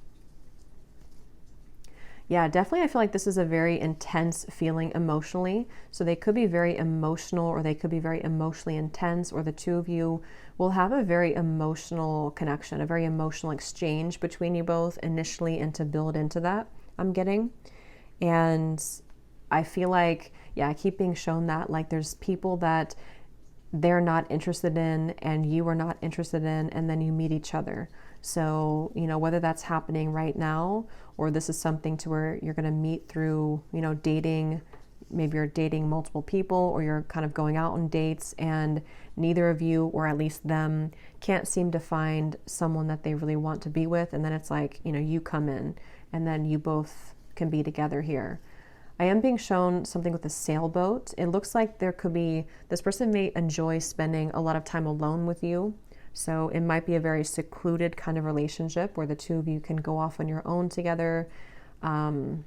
Yeah, definitely I feel like this is a very intense feeling emotionally. So they could be very emotional, or they could be very emotionally intense, or the 2 of you will have a very emotional connection, a very emotional exchange between you both initially, and to build into that, I'm getting. And I feel like, yeah, I keep being shown that like there's people that they're not interested in and you are not interested in, and then you meet each other. So, whether that's happening right now or this is something to where you're going to meet through, dating, maybe you're dating multiple people or you're kind of going out on dates and neither of you, or at least them, can't seem to find someone that they really want to be with. And then it's like, you come in and then you both can be together here. I am being shown something with a sailboat. It looks like this person may enjoy spending a lot of time alone with you. So it might be a very secluded kind of relationship where the two of you can go off on your own together. A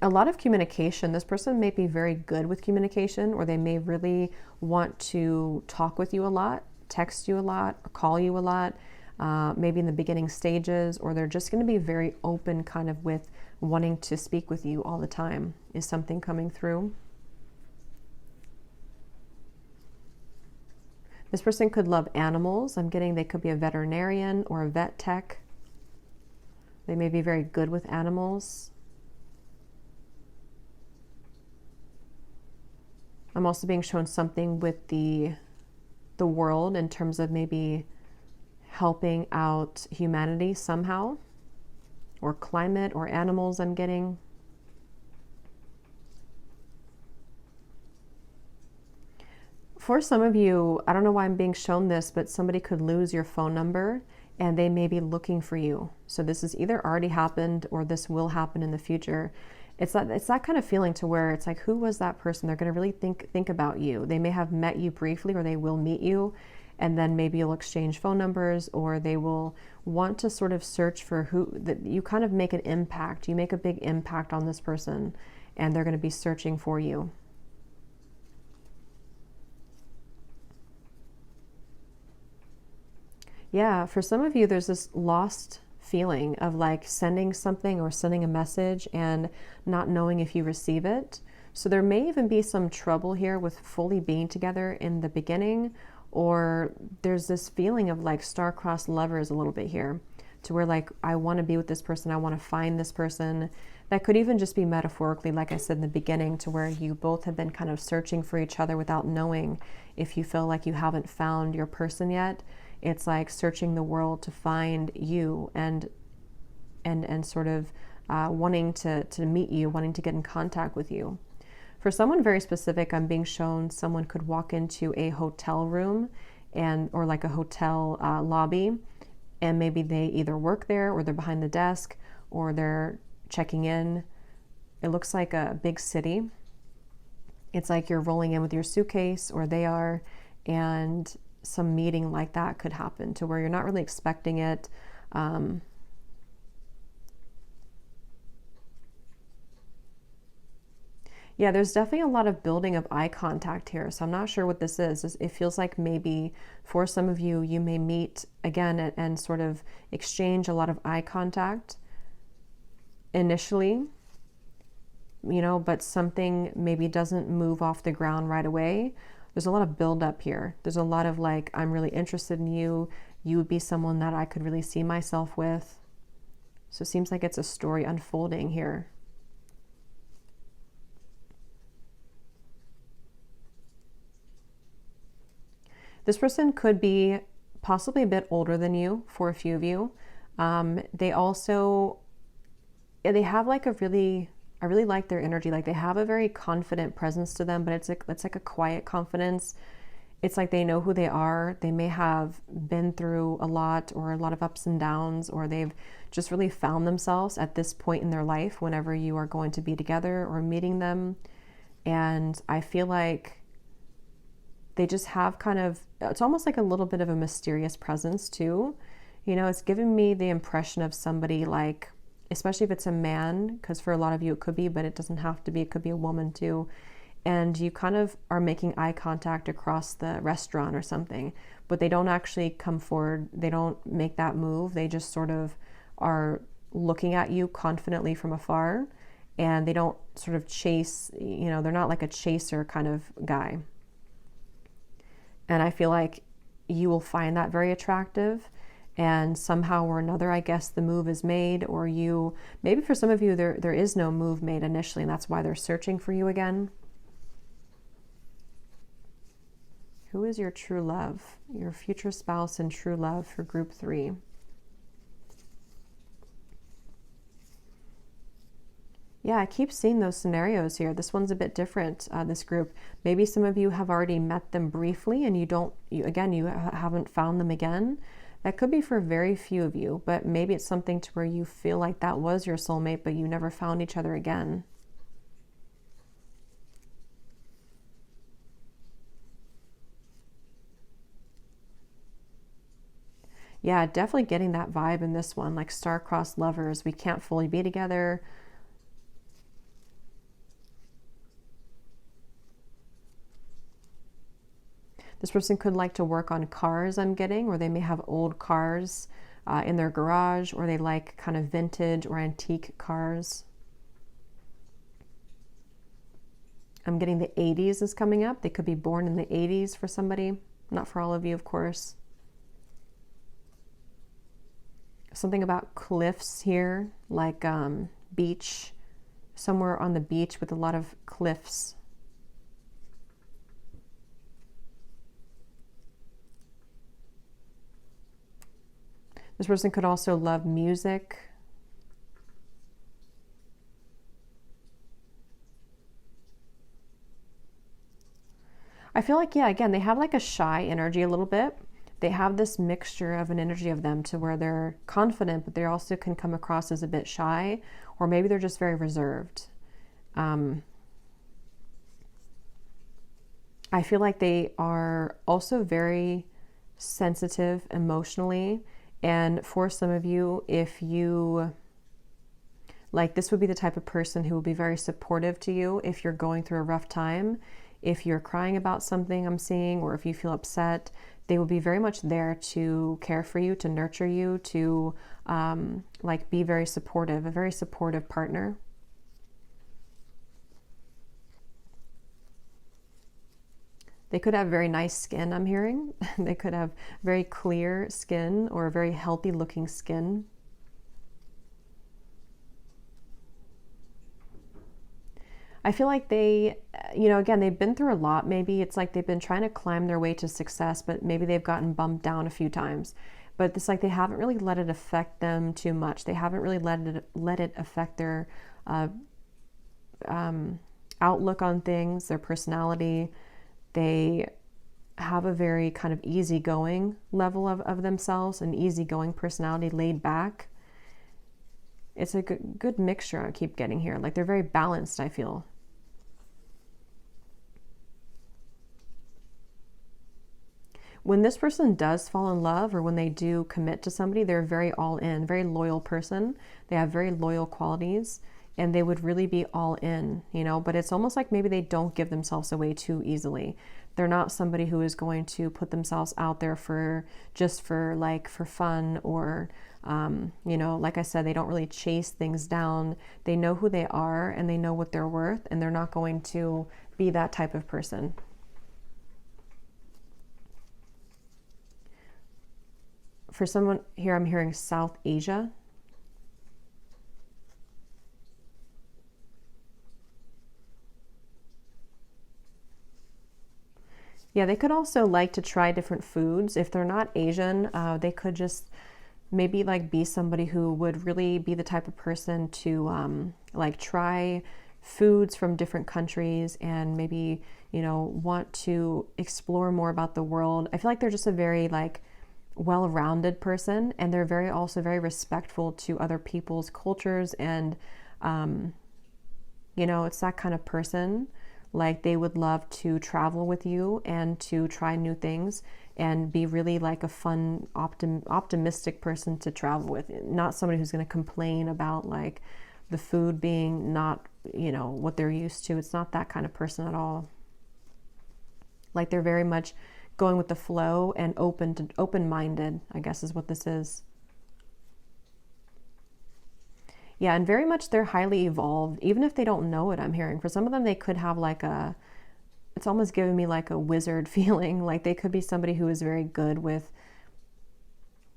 lot of communication. This person may be very good with communication, or they may really want to talk with you a lot, text you a lot, or call you a lot, maybe in the beginning stages, or they're just going to be very open kind of with wanting to speak with you all the time. Is something coming through? This person could love animals. I'm getting they could be a veterinarian or a vet tech. They may be very good with animals. I'm also being shown something with the world in terms of maybe helping out humanity somehow, or climate or animals. I'm getting. For some of you, I don't know why I'm being shown this, but somebody could lose your phone number and they may be looking for you. So this has either already happened or this will happen in the future. It's that kind of feeling to where it's like, who was that person? They're going to really think about you. They may have met you briefly, or they will meet you, and then maybe you'll exchange phone numbers, or they will want to sort of search for that you kind of make an impact. You make a big impact on this person, and they're going to be searching for you. Yeah, for some of you, there's this lost feeling of like sending something or sending a message and not knowing if you receive it. So there may even be some trouble here with fully being together in the beginning, or there's this feeling of like star-crossed lovers a little bit here, to where like, I want to be with this person, I want to find this person. That could even just be metaphorically, like I said in the beginning, to where you both have been kind of searching for each other without knowing if you feel like you haven't found your person yet. It's like searching the world to find you and sort of wanting to meet you, wanting to get in contact with you. For someone very specific, I'm being shown someone could walk into a hotel room or like a hotel lobby, and maybe they either work there or they're behind the desk or they're checking in. It looks like a big city. It's like you're rolling in with your suitcase, or they are, and some meeting like that could happen to where you're not really expecting it. Yeah, there's definitely a lot of building of eye contact here. So I'm not sure what this is. It feels like maybe for some of you, you may meet again and sort of exchange a lot of eye contact initially, but something maybe doesn't move off the ground right away. There's a lot of buildup here. There's a lot of like, I'm really interested in you. You would be someone that I could really see myself with. So it seems like it's a story unfolding here. This person could be possibly a bit older than you for a few of you. They have like I really like their energy. Like they have a very confident presence to them, but it's like a quiet confidence. It's like they know who they are. They may have been through a lot or a lot of ups and downs, or they've just really found themselves at this point in their life whenever you are going to be together or meeting them. And I feel like they just have it's almost like a little bit of a mysterious presence too. It's giving me the impression of somebody like, especially if it's a man, because for a lot of you it could be, but it doesn't have to be. It could be a woman too. And you kind of are making eye contact across the restaurant or something, but they don't actually come forward. They don't make that move. They just sort of are looking at you confidently from afar, and they don't sort of chase, they're not like a chaser kind of guy. And I feel like you will find that very attractive. And somehow or another, I guess the move is made, or maybe for some of you, there is no move made initially, and that's why they're searching for you again. Who is your true love? Your future spouse and true love for group 3. Yeah, I keep seeing those scenarios here. This one's a bit different, this group. Maybe some of you have already met them briefly and you haven't found them again. That could be for very few of you, but maybe it's something to where you feel like that was your soulmate, but you never found each other again. Yeah, definitely getting that vibe in this one, like star-crossed lovers. We can't fully be together. This person could like to work on cars, I'm getting, or they may have old cars in their garage, or they like kind of vintage or antique cars. I'm getting the 80s is coming up. They could be born in the 80s for somebody. Not for all of you, of course. Something about cliffs here, like beach, somewhere on the beach with a lot of cliffs. This person could also love music. I feel like, yeah, again, they have like a shy energy a little bit. They have this mixture of an energy of them to where they're confident, but they also can come across as a bit shy, or maybe they're just very reserved. I feel like they are also very sensitive emotionally. And for some of you, if you, like, this would be the type of person who will be very supportive to you if you're going through a rough time. If you're crying about something I'm seeing, or if you feel upset, they will be very much there to care for you, to nurture you, to like be very supportive, a very supportive partner. They could have very nice skin, I'm hearing. They could have very clear skin or a very healthy looking skin. I feel like they, again, they've been through a lot. Maybe it's like they've been trying to climb their way to success, but maybe they've gotten bumped down a few times. But it's like they haven't really let it affect them too much. They haven't really let it affect their outlook on things, their personality. They have a very kind of easygoing level of themselves, an easygoing personality, laid back. It's a good mixture I keep getting here. Like they're very balanced, I feel. When this person does fall in love, or when they do commit to somebody, they're very all in, very loyal person. They have very loyal qualities, and they would really be all in, but it's almost like maybe they don't give themselves away too easily. They're not somebody who is going to put themselves out there for fun, or, like I said, they don't really chase things down. They know who they are and they know what they're worth, and they're not going to be that type of person. For someone here, I'm hearing South Asia. Yeah, they could also like to try different foods. If they're not Asian, they could just maybe like be somebody who would really be the type of person to like try foods from different countries, and maybe, want to explore more about the world. I feel like they're just a very like well-rounded person, and they're also very respectful to other people's cultures, and it's that kind of person. Like they would love to travel with you and to try new things, and be really like a fun, optimistic person to travel with. Not somebody who's going to complain about like the food being not, what they're used to. It's not that kind of person at all. Like they're very much going with the flow and open-minded, I guess is what this is. Yeah, and very much they're highly evolved, even if they don't know it, I'm hearing. For some of them, they could have like it's almost giving me like a wizard feeling. Like they could be somebody who is very good with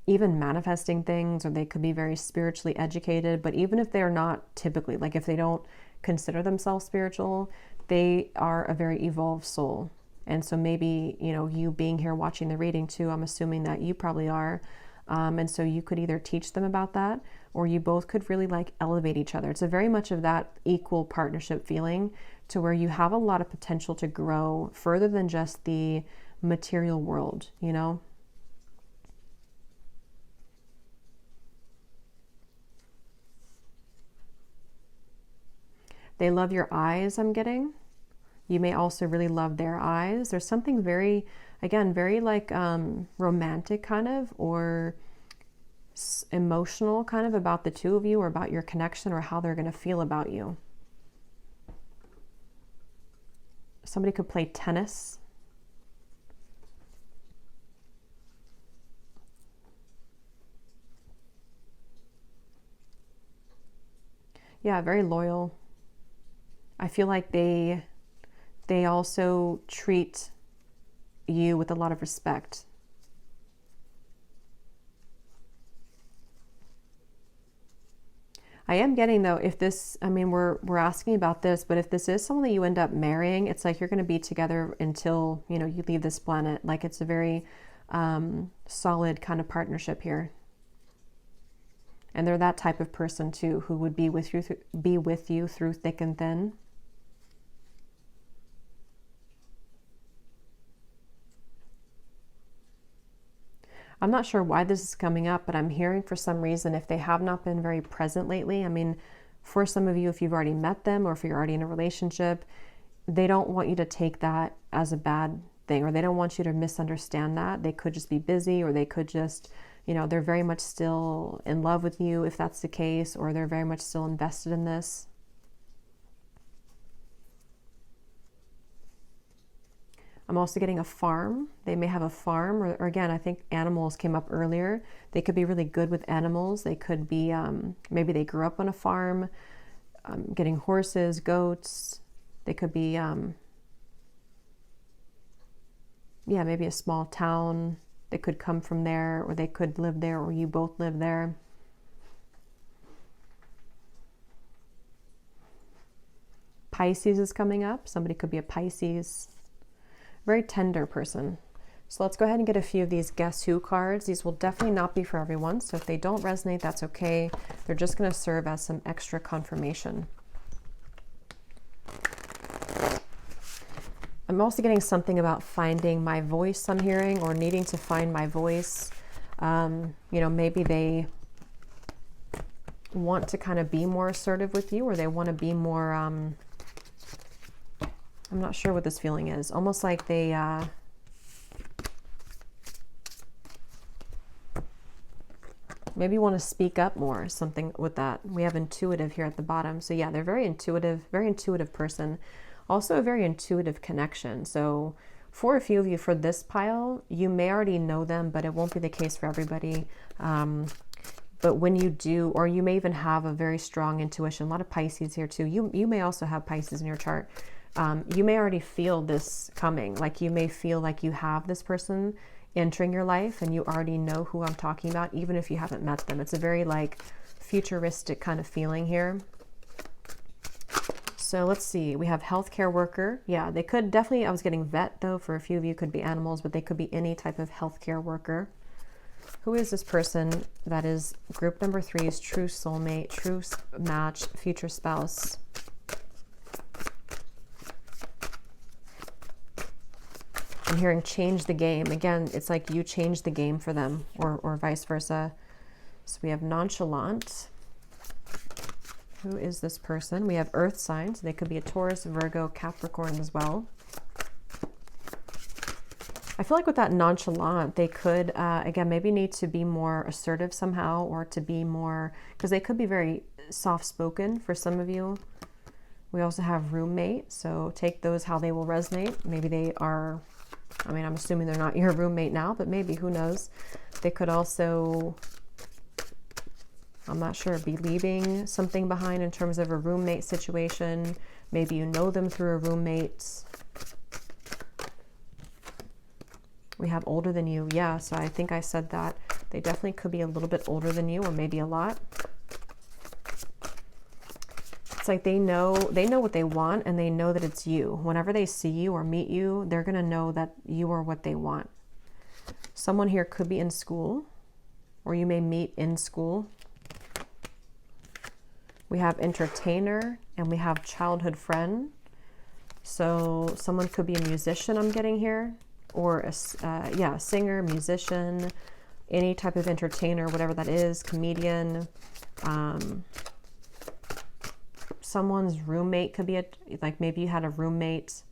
even manifesting things, or they could be very spiritually educated. But even if they're not typically, like if they don't consider themselves spiritual, they are a very evolved soul. And so maybe, you know, you being here watching the reading too, I'm assuming that you probably are. And so you could either teach them about that, or you both could really like elevate each other. It's a very much of that equal partnership feeling, to where you have a lot of potential to grow further than just the material world, you know? They love your eyes, I'm getting. You may also really love their eyes. There's something very, again, very like romantic kind of, or emotional kind of about the two of you, or about your connection, or how they're going to feel about you. Somebody could play tennis. Yeah, very loyal. I feel like they also treat you with a lot of respect. I am getting though, if this, I mean, we're asking about this, but if this is someone that you end up marrying, it's like you're going to be together until, you know, you leave this planet. Like it's a very solid kind of partnership here. And they're that type of person too, who would be with you through thick and thin. I'm not sure why this is coming up, but I'm hearing for some reason, if they have not been very present lately, I mean, for some of you, if you've already met them or if you're already in a relationship, they don't want you to take that as a bad thing, or they don't want you to misunderstand that. They could just be busy, or they could just, you know, they're very much still in love with you if that's the case, or they're very much still invested in this. I'm also getting a farm. They may have a farm, or again, I think animals came up earlier. They could be really good with animals. They could be, maybe they grew up on a farm, getting horses, goats. They could be, yeah, maybe a small town. They could come from there, or they could live there, or you both live there. Pisces is coming up. Somebody could be a Pisces. Very tender person. So let's go ahead and get a few of these Guess Who cards. These will definitely not be for everyone, so if they don't resonate, that's okay. They're just going to serve as some extra confirmation. I'm also getting something about finding my voice, I'm hearing, or needing to find my voice. You know, maybe they want to kind of be more assertive with you, or they want to be more, I'm not sure what this feeling is. Almost like they, maybe want to speak up more, something with that. We have intuitive here at the bottom. So yeah, they're very intuitive person. Also a very intuitive connection. So for a few of you, for this pile, you may already know them, but it won't be the case for everybody. But when you do, or you may even have a very strong intuition, a lot of Pisces here too. You may also have Pisces in your chart. You may already feel this coming. Like you may feel like you have this person entering your life, and you already know who I'm talking about, even if you haven't met them. It's a very like futuristic kind of feeling here. So let's see, we have healthcare worker. Yeah, they could definitely, I was getting vet though, for a few of you could be animals, but they could be any type of healthcare worker. Who is this person that is group number 3 is true soulmate, true match, future spouse? I'm hearing change the game. Again, it's like you change the game for them, or vice versa. So we have nonchalant. Who is this person? We have earth signs. They could be a Taurus, Virgo, Capricorn as well. I feel like with that nonchalant, they could, again, maybe need to be more assertive somehow, or to be more, because they could be very soft-spoken for some of you. We also have roommate, so take those how they will resonate. Maybe they are, I mean, I'm assuming they're not your roommate now, but maybe, who knows? They could also, I'm not sure, be leaving something behind in terms of a roommate situation. Maybe you know them through a roommate. We have older than you. Yeah, so I think I said that. They definitely could be a little bit older than you, or maybe a lot. It's like they know what they want, and they know that it's you. Whenever they see you or meet you, they're going to know that you are what they want. Someone here could be in school, or you may meet in school. We have entertainer, and we have childhood friend. So someone could be a musician, I'm getting here, or a singer, musician, any type of entertainer, whatever that is, comedian. Someone's roommate could be like maybe you had a roommate,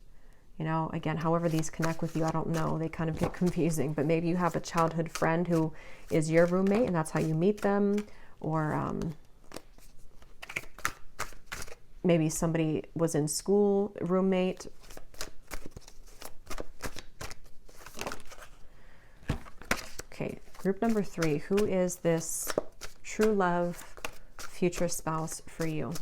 you know, again, however these connect with you, I don't know, they kind of get confusing, but maybe you have a childhood friend who is your roommate and that's how you meet them, or maybe somebody was in school, roommate. Okay, group number 3, who is this true love future spouse for you?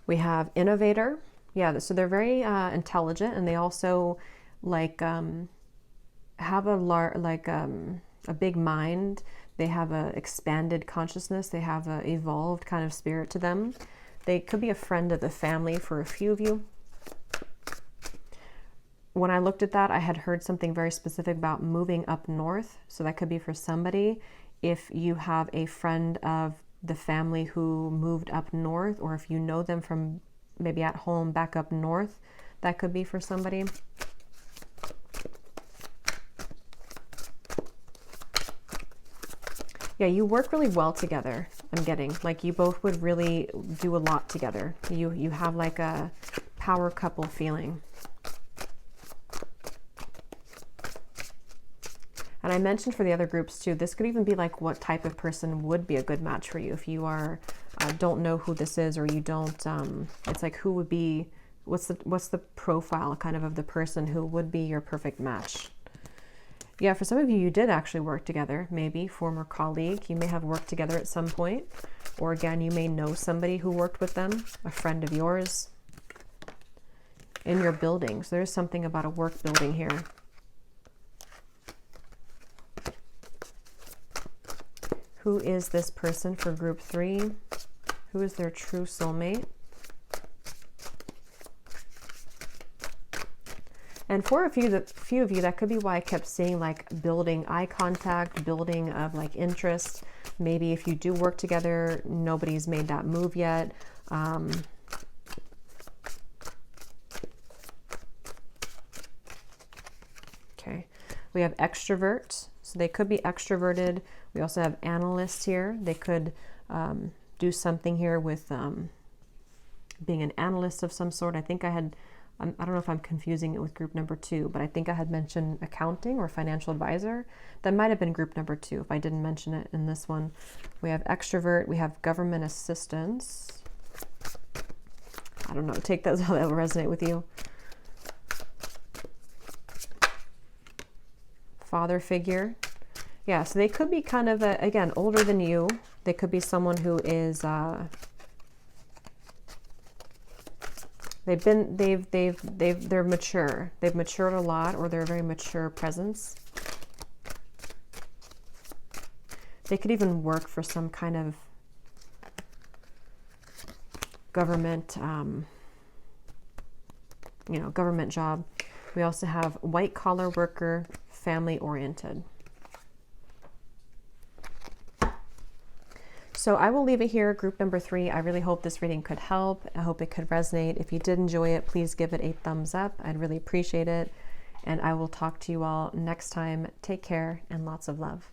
We have innovator. Yeah, so they're very intelligent, and they also like have a big mind. They have a expanded consciousness. They have a evolved kind of spirit to them. They could be a friend of the family for a few of you. When I looked at that, I had heard something very specific about moving up north. So that could be for somebody. If you have a friend of the family who moved up north, or if you know them from maybe at home back up north, that could be for somebody. Yeah, you work really well together, I'm getting. Like you both would really do a lot together. You have like a power couple feeling. And I mentioned for the other groups too, this could even be like what type of person would be a good match for you. If you are don't know who this is, or you don't, it's like who would be, what's the profile kind of the person who would be your perfect match. Yeah, for some of you, you did actually work together, maybe former colleague. You may have worked together at some point, or again, you may know somebody who worked with them, a friend of yours in your building. So there's something about a work building here. Who is this person for group 3? Who is their true soulmate? And for a few of you, that could be why I kept seeing like building eye contact, building of like interest. Maybe if you do work together, nobody's made that move yet. Okay, we have extrovert. So they could be extroverted. We also have analyst here. They could do something here with being an analyst of some sort. I think I don't know if I'm confusing it with group number 2, but I think I had mentioned accounting or financial advisor. That might have been group number 2 if I didn't mention it in this one. We have extrovert. We have government assistance. I don't know. Take those how that will resonate with you. Father figure. Yeah, so they could be kind of again older than you. They could be someone who is they're mature. They've matured a lot, or they're a very mature presence. They could even work for some kind of government government job. We also have white collar worker, family oriented. So I will leave it here, group number 3. I really hope this reading could help. I hope it could resonate. If you did enjoy it, please give it a thumbs up. I'd really appreciate it. And I will talk to you all next time. Take care and lots of love.